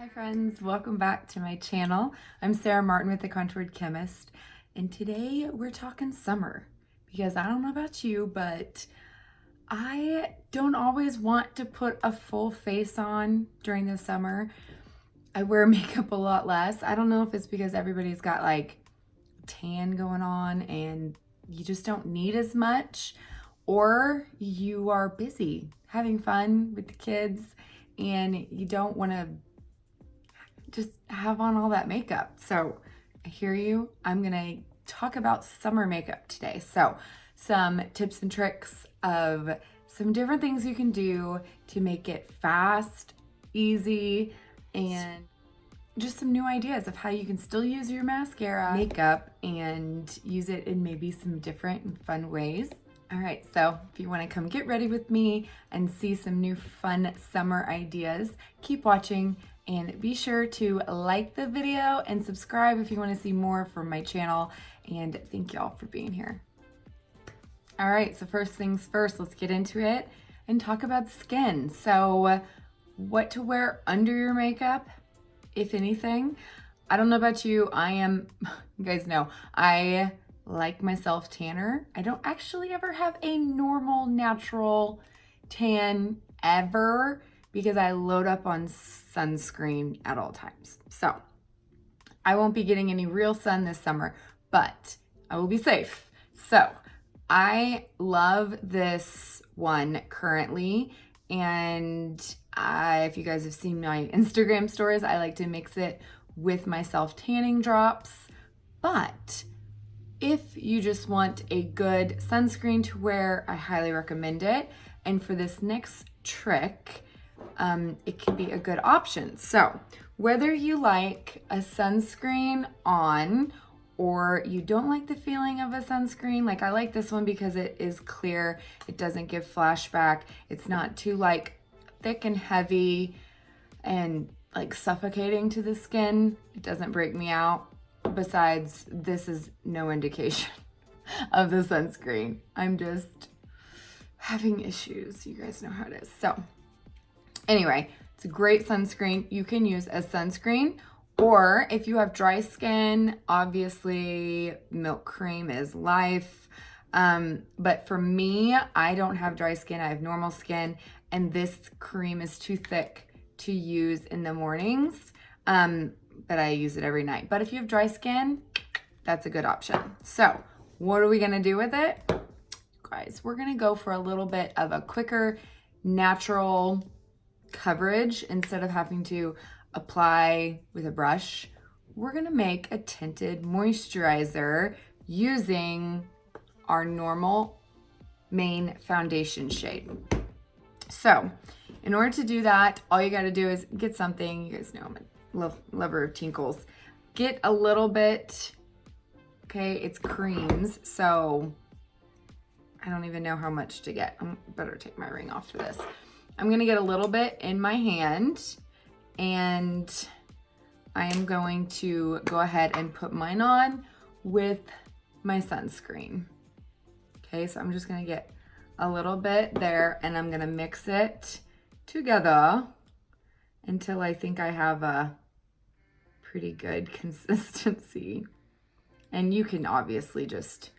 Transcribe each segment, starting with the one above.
Hi friends, welcome back to my channel. I'm Sarah Martin with The Contoured Chemist, and today we're talking summer because I don't know about you, but I don't always want to put a full face on during the summer. I wear makeup a lot less. I don't know if it's because everybody's got like tan going on and you just don't need as much, or you are busy having fun with the kids and you don't want to just have on all that makeup. So I hear you. I'm gonna talk about summer makeup today. So some tips and tricks of some different things you can do to make it fast, easy, and just some new ideas of how you can still use your mascara makeup and use it in maybe some different and fun ways. All right, so if you want to come get ready with me and see some new fun summer ideas, keep watching and be sure to like the video and subscribe if you want to see more from my channel. And thank y'all for being here. All right, so first things first, let's get into it and talk about skin. So what to wear under your makeup, if anything. I don't know about you, you guys know, I like myself tanner. I don't actually ever have a normal natural tan ever because I load up on sunscreen at all times. So I won't be getting any real sun this summer, but I will be safe. So I love this one currently, and if you guys have seen my Instagram stories, I like to mix it with my self tanning drops. But if you just want a good sunscreen to wear, I highly recommend it. And for this next trick, it can be a good option. So whether you like a sunscreen on or you don't like the feeling of a sunscreen, like I like this one because it is clear, it doesn't give flashback, it's not too like thick and heavy and like suffocating to the skin, it doesn't break me out. Besides, this is no indication of the sunscreen. I'm just having issues. You guys know how it is. So anyway, it's a great sunscreen. You can use as sunscreen, or if you have dry skin, obviously milk cream is life. But for me, I don't have dry skin. I have normal skin, and this cream is too thick to use in the mornings. But I use it every night. But if you have dry skin, that's a good option. So what are we gonna do with it? Guys, we're gonna go for a little bit of a quicker, natural coverage. Instead of having to apply with a brush, we're gonna make a tinted moisturizer using our normal main foundation shade. So in order to do that, all you gotta do is get something, you guys know I'm a lover of tinkles. Get a little bit, okay, it's creams, so I don't even know how much to get. I better take my ring off for this. I'm gonna get a little bit in my hand, and I am going to go ahead and put mine on with my sunscreen. Okay, so I'm just gonna get a little bit there, and I'm gonna mix it together until I think I have a pretty good consistency. And you can obviously just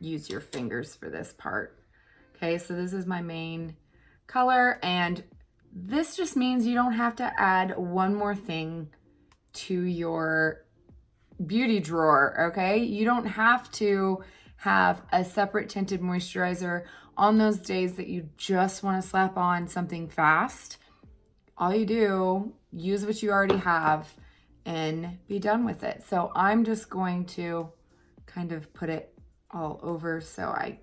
use your fingers for this part. Okay, so this is my main color, and this just means you don't have to add one more thing to your beauty drawer, okay? You don't have to have a separate tinted moisturizer on those days that you just want to slap on something fast. All you do, use what you already have and be done with it. So I'm just going to kind of put it all over so I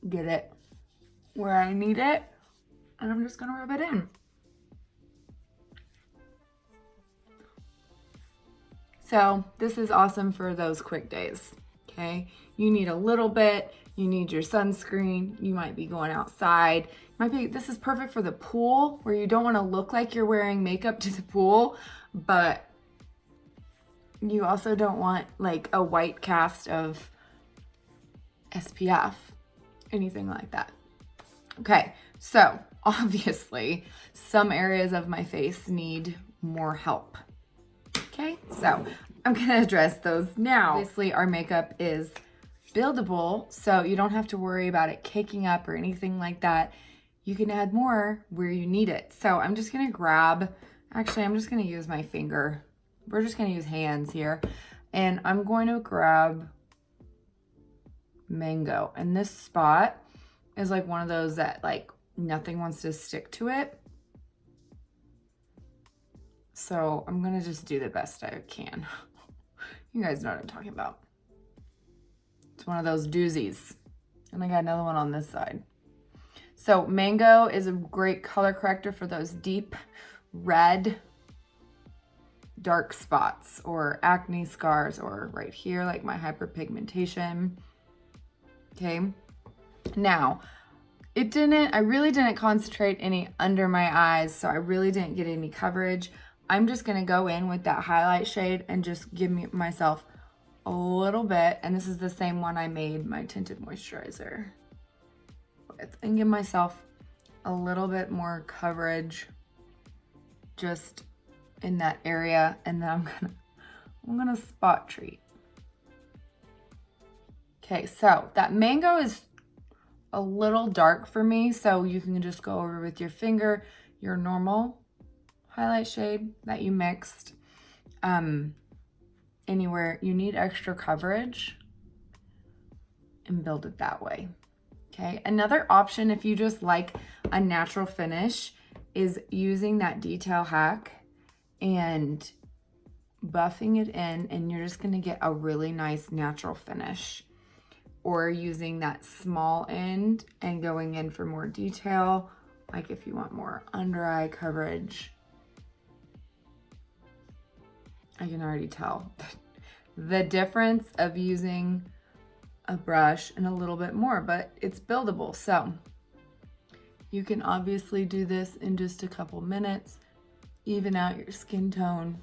get it where I need it, and I'm just gonna rub it in. So this is awesome for those quick days, okay? You need a little bit, you need your sunscreen, you might be going outside. This is perfect for the pool where you don't want to look like you're wearing makeup to the pool, but you also don't want like a white cast of SPF, anything like that. Okay, so obviously some areas of my face need more help. Okay, so I'm gonna address those now. Obviously our makeup is buildable, so you don't have to worry about it caking up or anything like that. You can add more where you need it. So I'm just gonna I'm just gonna use my finger. We're just gonna use hands here. And I'm going to grab Mango. And this spot is like one of those that like nothing wants to stick to it. So I'm gonna just do the best I can. You guys know what I'm talking about. It's one of those doozies. And I got another one on this side. So Mango is a great color corrector for those deep red dark spots or acne scars, or right here like my hyperpigmentation. Okay, now I really didn't concentrate any under my eyes, so I really didn't get any coverage. I'm just gonna go in with that highlight shade and just give myself a little bit, and this is the same one I made my tinted moisturizer with, and give myself a little bit more coverage just in that area, and then I'm gonna spot treat. Okay, so that Mango is a little dark for me, so you can just go over with your finger your normal highlight shade that you mixed. Anywhere you need extra coverage, and build it that way. Okay, another option if you just like a natural finish is using that detail hack and buffing it in, and you're just gonna get a really nice natural finish. Or using that small end and going in for more detail, like if you want more under eye coverage. I can already tell the difference of using a brush and a little bit more, but it's buildable. So you can obviously do this in just a couple minutes, even out your skin tone,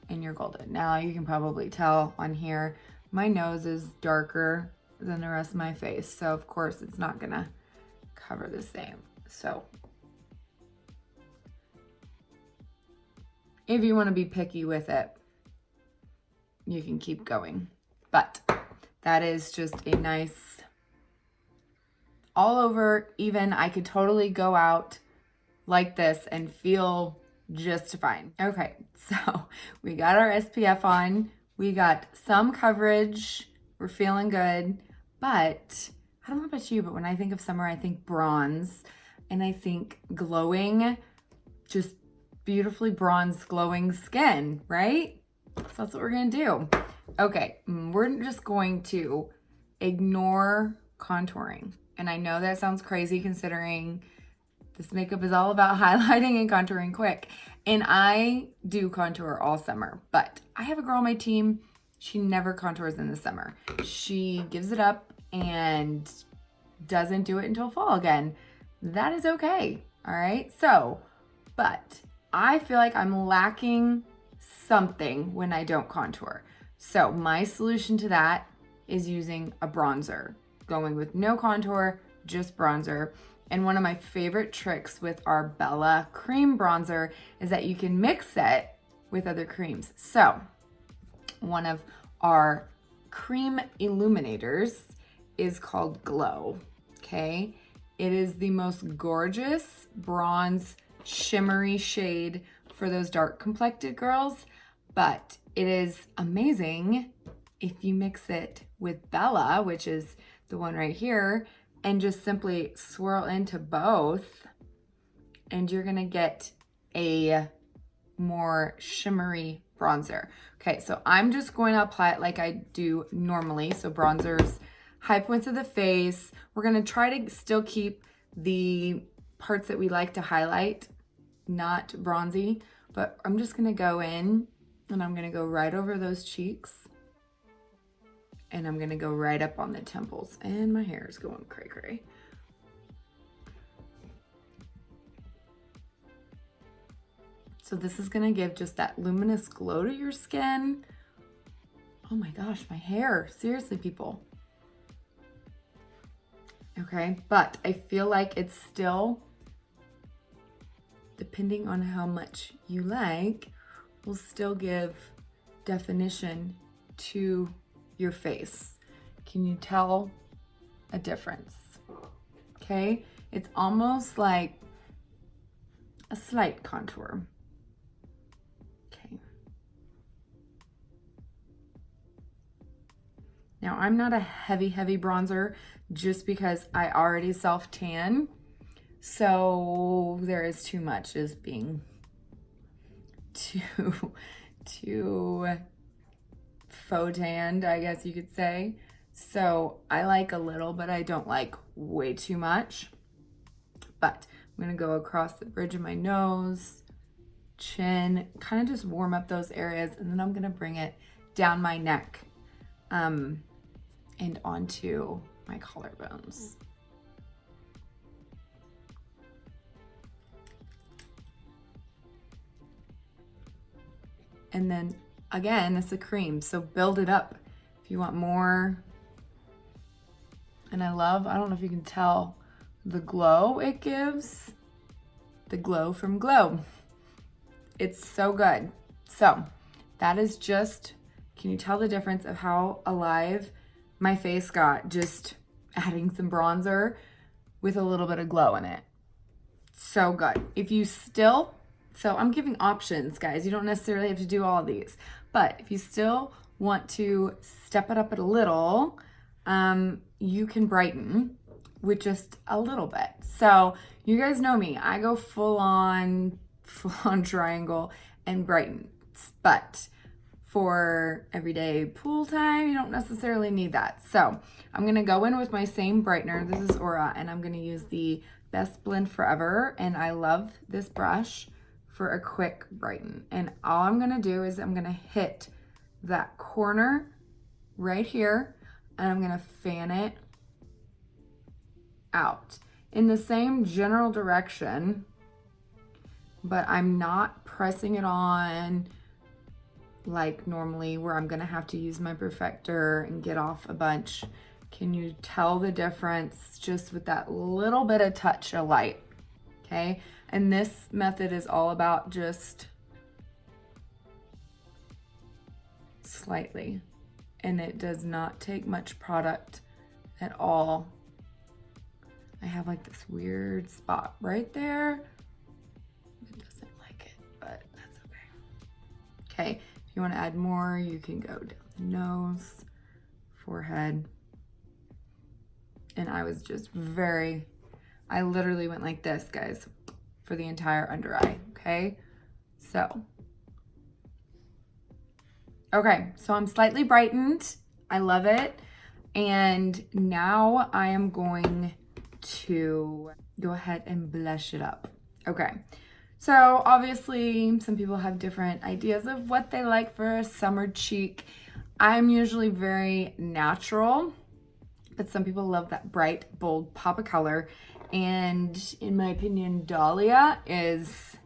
and you're golden. Now you can probably tell on here, my nose is darker than the rest of my face, so of course it's not gonna cover the same. So if you want to be picky with it, you can keep going. But that is just a nice all over. Even I could totally go out like this and feel just fine. Okay, so we got our SPF on, we got some coverage, we're feeling good, but I don't know about you, but when I think of summer, I think bronze, and I think glowing, just beautifully bronzed, glowing skin, right? So that's what we're gonna do. Okay, we're just going to ignore contouring. And I know that sounds crazy considering this makeup is all about highlighting and contouring quick. And I do contour all summer, but I have a girl on my team, she never contours in the summer. She gives it up and doesn't do it until fall again. That is okay, all right? So, but I feel like I'm lacking something when I don't contour. So my solution to that is using a bronzer, going with no contour, just bronzer. And one of my favorite tricks with our Bella cream bronzer is that you can mix it with other creams. So one of our cream illuminators is called Glow, okay? It is the most gorgeous bronze shimmery shade for those dark complected girls, but it is amazing if you mix it with Bella, which is the one right here, and just simply swirl into both, and you're gonna get a more shimmery bronzer. Okay, so I'm just going to apply it like I do normally. So bronzers, high points of the face. We're gonna try to still keep the parts that we like to highlight not bronzy, but I'm just gonna go in and I'm gonna go right over those cheeks, and I'm gonna go right up on the temples, and my hair is going cray cray. So this is gonna give just that luminous glow to your skin. Oh my gosh, my hair, seriously people. Okay, but I feel like it's still depending on how much you like, will still give definition to your face. Can you tell a difference? Okay, it's almost like a slight contour. Okay. Now I'm not a heavy bronzer just because I already self-tan. So there is too much as being too faux tanned, I guess you could say. So I like a little, but I don't like way too much. But I'm gonna go across the bridge of my nose, chin, kind of just warm up those areas, and then I'm gonna bring it down my neck and onto my collarbones. And then again, it's a cream, so build it up if you want more. And I don't know if you can tell the glow it gives, the glow from Glow. It's so good. So that is just, can you tell the difference of how alive my face got just adding some bronzer with a little bit of glow in it? So good. If you still, so I'm giving options, guys. You don't necessarily have to do all of these, but if you still want to step it up a little, you can brighten with just a little bit. So you guys know me, I go full on triangle and brighten, but for everyday pool time, you don't necessarily need that. So I'm gonna go in with my same brightener. This is Aura, and I'm gonna use the Best Blend Forever, and I love this brush for a quick brighten. And all I'm gonna do is I'm gonna hit that corner right here, and I'm gonna fan it out in the same general direction, but I'm not pressing it on like normally, where I'm gonna have to use my perfector and get off a bunch. Can you tell the difference just with that little bit of touch of light? Okay, and this method is all about just slightly, and it does not take much product at all. I have like this weird spot right there. It doesn't like it, but that's okay. Okay, if you want to add more, you can go down the nose, forehead. And I was just I literally went like this, guys, for the entire under eye, okay? So, okay, so I'm slightly brightened. I love it. And now I am going to go ahead and blush it up. Okay, so obviously some people have different ideas of what they like for a summer cheek. I'm usually very natural, but some people love that bright, bold pop of color. And in my opinion, Dahlia is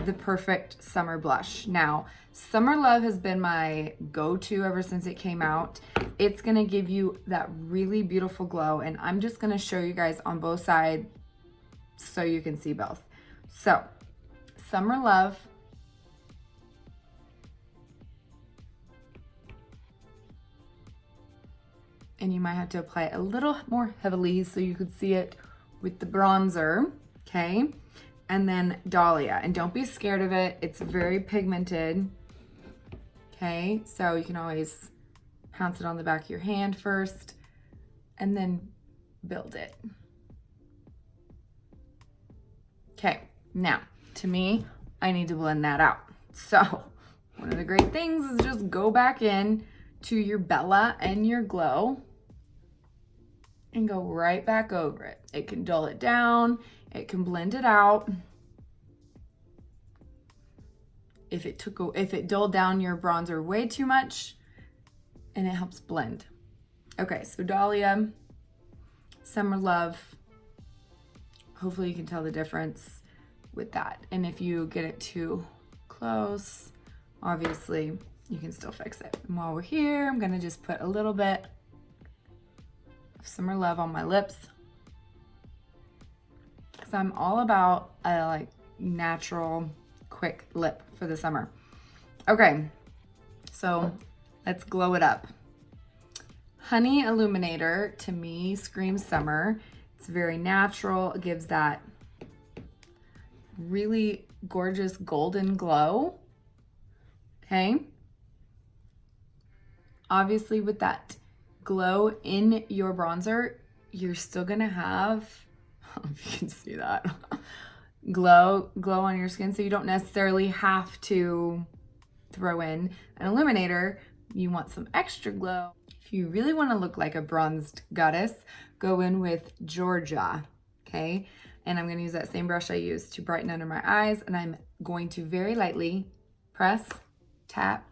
the perfect summer blush. Now, Summer Love has been my go-to ever since it came out. It's gonna give you that really beautiful glow, and I'm just gonna show you guys on both sides so you can see both. So, Summer Love. And you might have to apply it a little more heavily so you could see it with the bronzer, okay? And then Dahlia, and don't be scared of it. It's very pigmented, okay? So you can always pounce it on the back of your hand first and then build it. Okay, now, to me, I need to blend that out. So one of the great things is just go back in to your Bella and your Glow and go right back over it. It can dull it down, it can blend it out. If it dulled down your bronzer way too much, and it helps blend. Okay, so Dahlia, Summer Love. Hopefully you can tell the difference with that. And if you get it too close, obviously you can still fix it. And while we're here, I'm gonna just put a little bit of Summer Love on my lips, because I'm all about, I like natural, quick lip for the summer. Okay, so let's glow it up. Honey Illuminator, to me, screams summer. It's very natural. It gives that really gorgeous golden glow. Okay. Obviously, with that glow in your bronzer, you're still gonna have, if you can see that, glow on your skin. So you don't necessarily have to throw in an illuminator. You want some extra glow. If you really want to look like a bronzed goddess, go in with Georgia, okay? And I'm going to use that same brush I used to brighten under my eyes, and I'm going to very lightly press, tap,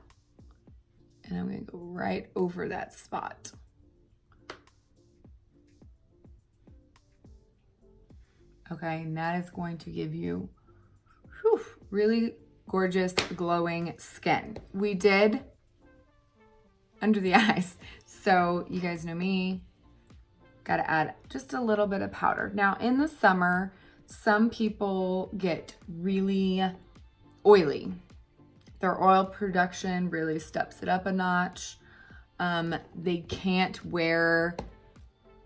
and I'm going to go right over that spot. Okay, and that is going to give you really gorgeous glowing skin. We did under the eyes, so you guys know me, gotta add just a little bit of powder. Now in the summer, some people get really oily. Their oil production really steps it up a notch. They can't wear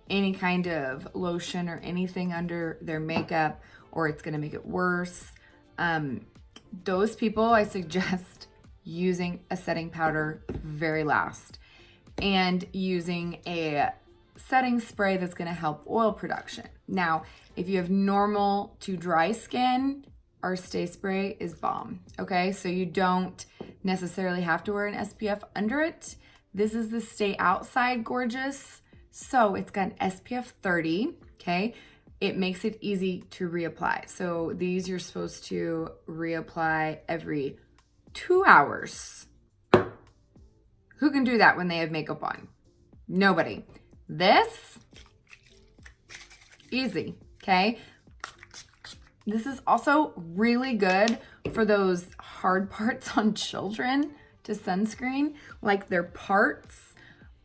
any kind of lotion or anything under their makeup, or it's gonna make it worse. Those people, I suggest using a setting powder very last and using a setting spray that's going to help oil production. Now, if you have normal to dry skin, our stay spray is bomb. Okay, so you don't necessarily have to wear an SPF under it. This is the Stay Outside Gorgeous, so it's got an SPF 30. Okay, it makes it easy to reapply. So these you're supposed to reapply every 2 hours. Who can do that when they have makeup on? Nobody. This, easy, okay? This is also really good for those hard parts on children to sunscreen, like their parts,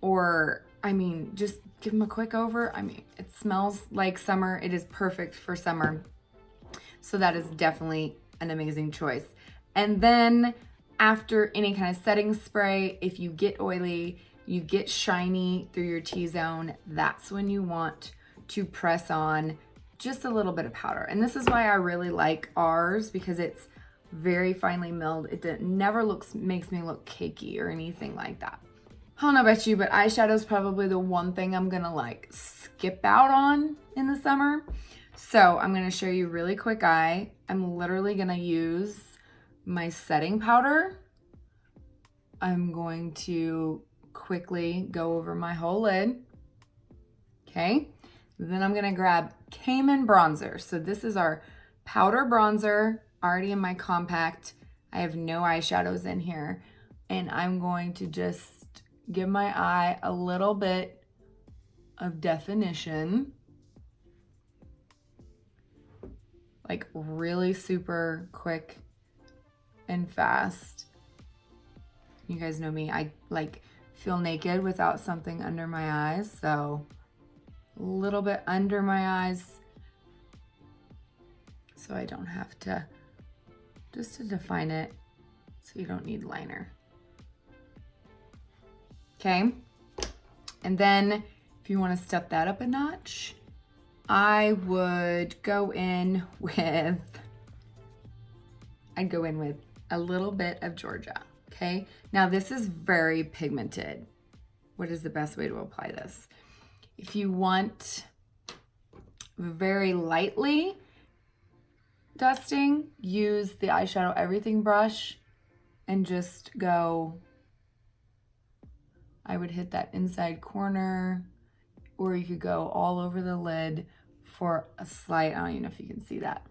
or, I mean, just give them a quick over. I mean, it smells like summer. It is perfect for summer. So that is definitely an amazing choice. And then after any kind of setting spray, if you get oily, you get shiny through your T-zone, that's when you want to press on just a little bit of powder. And this is why I really like ours, because it's very finely milled. It never makes me look cakey or anything like that. I don't know about you, but eyeshadow is probably the one thing I'm gonna like skip out on in the summer. So I'm gonna show you really quick eye. I'm literally gonna use my setting powder. I'm going to quickly go over my whole lid. Okay, then I'm gonna grab Cayman bronzer. So this is our powder bronzer, already in my compact. I have no eyeshadows in here, and I'm going to just give my eye a little bit of definition, like really super quick and fast. You guys know me, I like feel naked without something under my eyes, so a little bit under my eyes so I don't have to, just to define it so you don't need liner. Okay, and then if you want to step that up a notch, I would go in with, I'd go in with a little bit of Georgia. Okay, now this is very pigmented. What is the best way to apply this? If you want very lightly dusting, use the eyeshadow everything brush and just go, I would hit that inside corner, or you could go all over the lid for a slight, I don't even know if you can see that,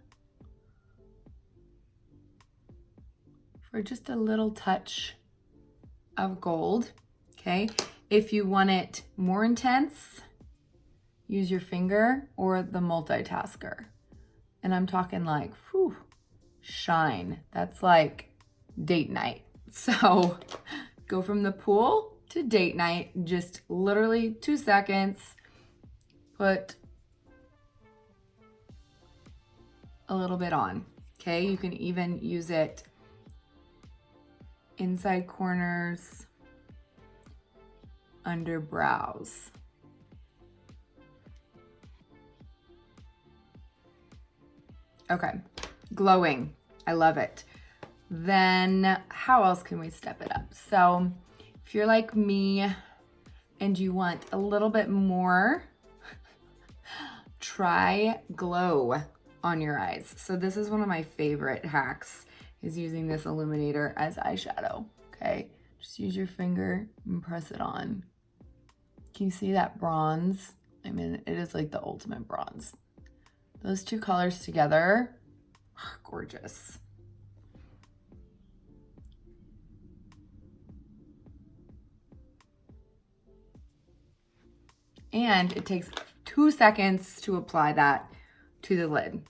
for just a little touch of gold. Okay, if you want it more intense, use your finger or the Multitasker. And I'm talking like, whew, shine. That's like date night. So go from the pool to date night, just literally 2 seconds. Put a little bit on, okay? okay? You can even use it inside corners, under brows. Okay, glowing, I love it. Then how else can we step it up? So if you're like me and you want a little bit more, try glow on your eyes. So this is one of my favorite hacks, is using this Illuminator as eyeshadow, okay? Just use your finger and press it on. Can you see that bronze? I mean, it is like the ultimate bronze. Those two colors together are gorgeous. And it takes 2 seconds to apply that to the lid.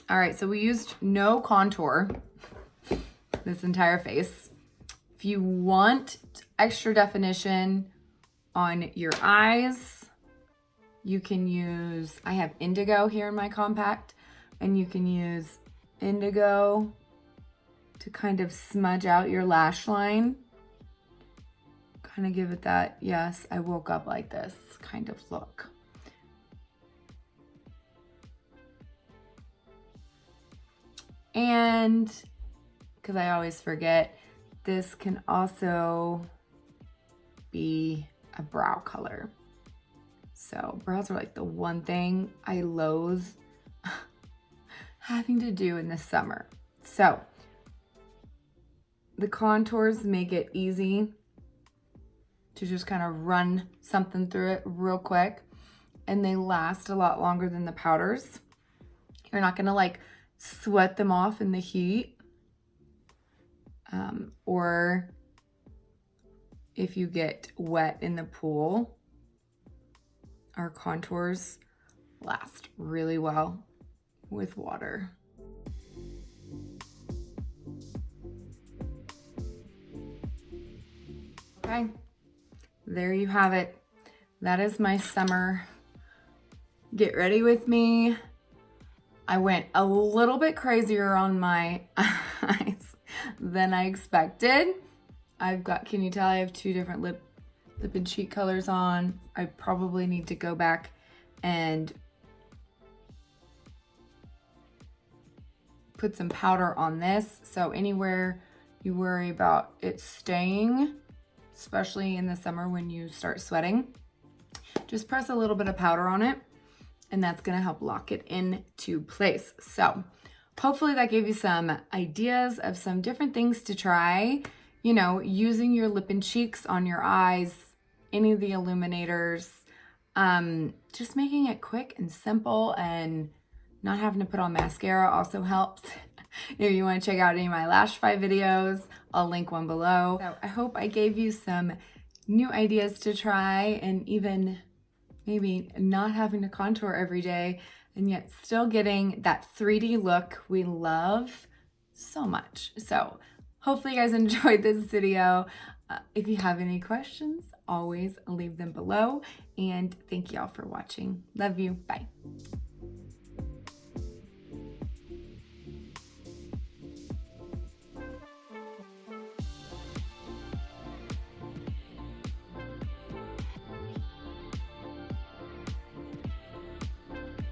All right, so we used no contour this entire face. If you want extra definition on your eyes, you can use, I have Indigo here in my compact, and you can use Indigo to kind of smudge out your lash line. Kind of give it that, yes, I woke up like this kind of look. And because I always forget, this can also be a brow color. So brows are like the one thing I loathe having to do in the summer. So the contours make it easy to just kind of run something through it real quick, and they last a lot longer than the powders. You're not gonna like sweat them off in the heat, or if you get wet in the pool. Our contours last really well with water. Okay, there you have it. That is my summer. Get ready with me. I went a little bit crazier on my eyes than I expected. I've got, can you tell I have two different lip and cheek colors on? I probably need to go back and put some powder on this. So anywhere you worry about it staying, especially in the summer when you start sweating, just press a little bit of powder on it, and that's gonna help lock it into place. So hopefully that gave you some ideas of some different things to try, you know, using your lip and cheeks on your eyes, any of the illuminators, just making it quick and simple, and not having to put on mascara also helps. If you want to check out any of my Lashify videos, I'll link one below. So I hope I gave you some new ideas to try, and even maybe not having to contour every day and yet still getting that 3D look we love so much. So hopefully you guys enjoyed this video. If you have any questions, always leave them below. And thank you all for watching. Love you. Bye.